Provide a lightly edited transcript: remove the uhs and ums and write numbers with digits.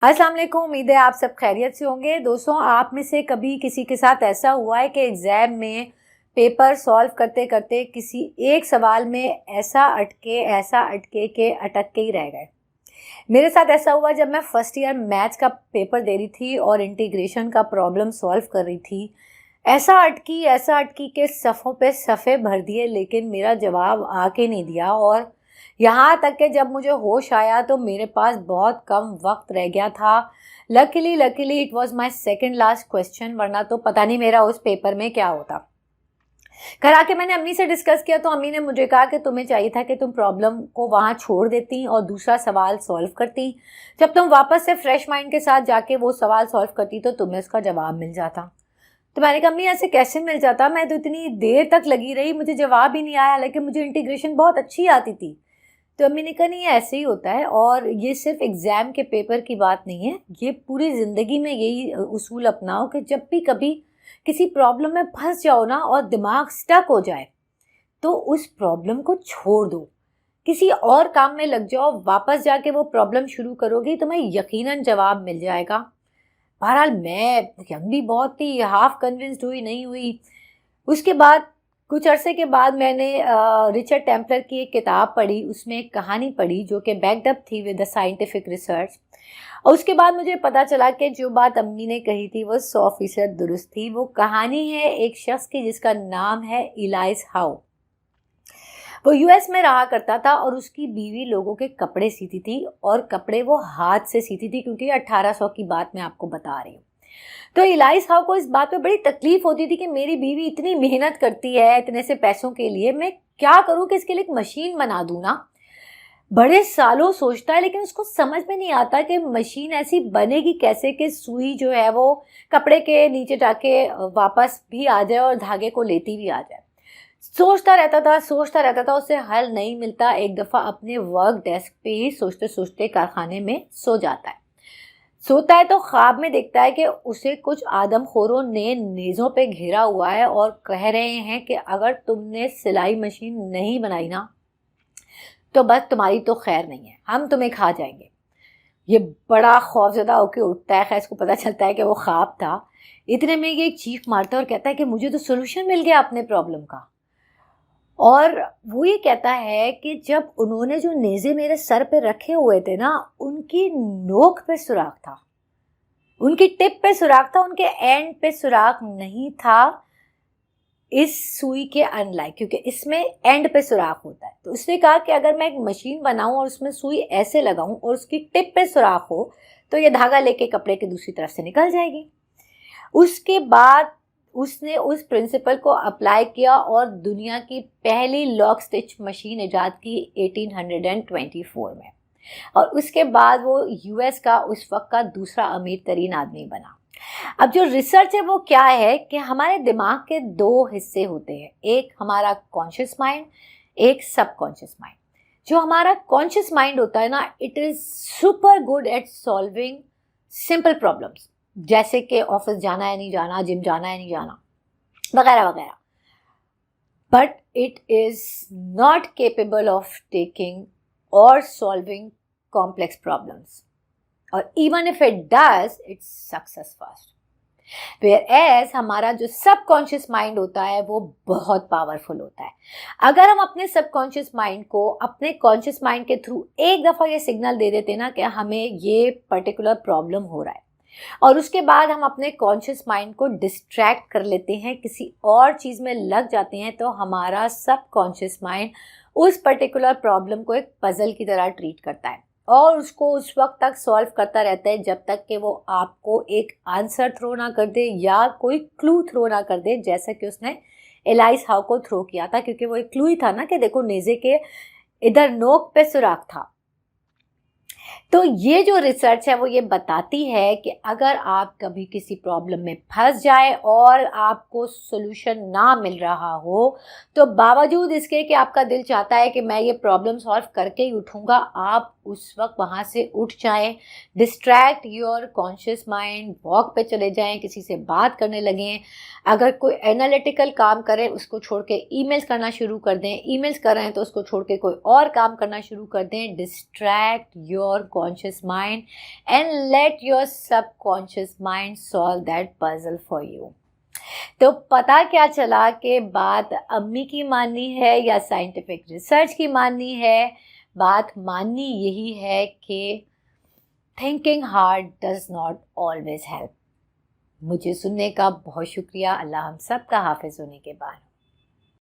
अस्सलाम वालेकुम। उम्मीद है आप सब खैरियत से होंगे। दोस्तों, आप में से कभी किसी के साथ ऐसा हुआ है कि एग्ज़ाम में पेपर सॉल्व करते करते किसी एक सवाल में ऐसा अटके कि अटक के ही रह गए। मेरे साथ ऐसा हुआ जब मैं फर्स्ट ईयर मैथ्स का पेपर दे रही थी और इंटीग्रेशन का प्रॉब्लम सॉल्व कर रही थी। ऐसा अटकी कि सफ़ों पे सफ़े भर दिए, लेकिन मेरा जवाब आके नहीं दिया। और यहाँ तक कि जब मुझे होश आया तो मेरे पास बहुत कम वक्त रह गया था। Luckily it was my second last question, वरना तो पता नहीं मेरा उस पेपर में क्या होता। घर आके मैंने अम्मी से डिस्कस किया तो अम्मी ने मुझे कहा कि तुम्हें चाहिए था कि तुम प्रॉब्लम को वहाँ छोड़ देती और दूसरा सवाल सॉल्व करती। जब तुम वापस से फ्रेश माइंड के साथ जाके वो सवाल सॉल्व करती तो तुम्हें उसका जवाब मिल जाता। तो मैंने कहा अम्मी, ऐसे कैसे मिल जाता? मैं तो इतनी देर तक लगी रही, मुझे जवाब ही नहीं आया, हालांकि मुझे इंटीग्रेशन बहुत अच्छी आती थी। तो अम्मी ने कहा नहीं, ऐसे ही होता है। और ये सिर्फ एग्ज़ाम के पेपर की बात नहीं है, ये पूरी ज़िंदगी में यही उसूल अपनाओ कि जब भी कभी किसी प्रॉब्लम में फंस जाओ ना और दिमाग स्टक हो जाए तो उस प्रॉब्लम को छोड़ दो, किसी और काम में लग जाओ। वापस जाके वो प्रॉब्लम शुरू करोगी तो तुम्हें यकीनन जवाब मिल जाएगा। बहरहाल मैं यंग भी बहुत थी, हाफ कन्विंस्ड हुई नहीं हुई। उसके बाद कुछ अरसे के बाद मैंने रिचर्ड टेम्पलर की एक किताब पढ़ी, उसमें एक कहानी पढ़ी जो कि बैक्ड अप थी विद द साइंटिफिक रिसर्च। और उसके बाद मुझे पता चला कि जो बात अम्मी ने कही थी वो 100% दुरुस्त थी। वो कहानी है एक शख्स की जिसका नाम है इलाइस हाउ। वो यूएस में रहा करता था और उसकी बीवी लोगों के कपड़े सीती थी, और कपड़े वो हाथ से सीती थी, क्योंकि 1800 की बात मैं आपको बता रही हूँ। तो इलाइस हाउ को इस बात पे बड़ी तकलीफ होती थी कि मेरी बीवी इतनी मेहनत करती है इतने से पैसों के लिए, मैं क्या करूं कि इसके लिए एक मशीन बना दूं ना। बड़े सालों सोचता है, लेकिन उसको समझ में नहीं आता कि मशीन ऐसी बनेगी कैसे कि सुई जो है वो कपड़े के नीचे जाके वापस भी आ जाए और धागे को लेती भी आ जाए। सोचता रहता था, उससे हल नहीं मिलता। एक दफ़ा अपने वर्क डेस्क पे ही सोचते सोचते कारखाने में सो जाता है। सोता है तो ख्वाब में देखता है कि उसे कुछ आदमखोरों ने नेज़ों पे घेरा हुआ है और कह रहे हैं कि अगर तुमने सिलाई मशीन नहीं बनाई ना तो बस तुम्हारी तो खैर नहीं है, हम तुम्हें खा जाएंगे। ये बड़ा खौफजदा होकर उठता है। खैर, इसको पता चलता है कि वो ख्वाब था। इतने में ये एक चीख मारता है और कहता है कि मुझे तो सोल्यूशन मिल गया अपने प्रॉब्लम का। और वो ये कहता है कि जब उन्होंने जो नेज़े मेरे सर पे रखे हुए थे ना, उनकी नोक पे सुराख था, उनकी टिप पे सुराख था, उनके एंड पे सुराख नहीं था। इस सुई के अनलाइक, क्योंकि इसमें एंड पे सुराख होता है। तो उसने कहा कि अगर मैं एक मशीन बनाऊं और उसमें सुई ऐसे लगाऊं और उसकी टिप पे सुराख हो तो ये धागा लेके कपड़े के दूसरी तरफ से निकल जाएगी। उसके बाद उसने उस प्रिंसिपल को अप्लाई किया और दुनिया की पहली लॉक स्टिच मशीन इजाद की 1824 में। और उसके बाद वो यूएस का उस वक्त का दूसरा अमीर तरीन आदमी बना। अब जो रिसर्च है वो क्या है कि हमारे दिमाग के दो हिस्से होते हैं, एक हमारा कॉन्शियस माइंड, एक सबकॉन्शियस माइंड। जो हमारा कॉन्शियस माइंड होता है ना, it is super good at solving simple problems, जैसे कि ऑफिस जाना है नहीं जाना, जिम जाना है नहीं जाना, वगैरह वगैरह। But it is not capable of taking और सॉल्विंग कॉम्प्लेक्स प्रॉब्लम्स, और even if it does it success fast. Whereas हमारा जो सबकॉन्शियस माइंड होता है वो बहुत पावरफुल होता है। अगर हम अपने सबकॉन्शियस माइंड को अपने कॉन्शियस माइंड के थ्रू एक दफ़ा ये सिग्नल दे देते ना कि हमें ये पर्टिकुलर प्रॉब्लम हो रहा है, और उसके बाद हम अपने कॉन्शियस माइंड को डिस्ट्रैक्ट कर लेते हैं, किसी और चीज़ में लग जाते हैं, तो हमारा सबकॉन्शियस माइंड उस पर्टिकुलर प्रॉब्लम को एक पजल की तरह ट्रीट करता है और उसको उस वक्त तक सॉल्व करता रहता है जब तक कि वो आपको एक आंसर थ्रो ना कर दे या कोई क्लू थ्रो ना कर दे, जैसा कि उसने एलाइस हाउ को थ्रो किया था। क्योंकि वो एक क्लू ही था ना कि देखो नेज़े के इधर नोक पे सुराख था। तो ये जो रिसर्च है वो ये बताती है कि अगर आप कभी किसी प्रॉब्लम में फंस जाए और आपको सोल्यूशन ना मिल रहा हो, तो बावजूद इसके कि आपका दिल चाहता है कि मैं ये प्रॉब्लम सॉल्व करके ही उठूंगा, आप उस वक्त वहाँ से उठ जाएं, distract your conscious mind, walk पे चले जाएं, किसी से बात करने लगें। अगर कोई एनालिटिकल काम करें उसको छोड़ के ईमेल्स करना शुरू कर दें, ईमेल्स कर रहे हैं तो उसको छोड़ के कोई और काम करना शुरू कर दें। Distract your conscious mind and let your subconscious mind solve that puzzle for you. तो पता क्या चला कि बात अम्मी की माननी है या साइंटिफिक रिसर्च की माननी है? बात माननी यही है कि thinking hard does not always help. मुझे सुनने का बहुत शुक्रिया। अल्लाह हम सब का हाफिज़ होने के बाद।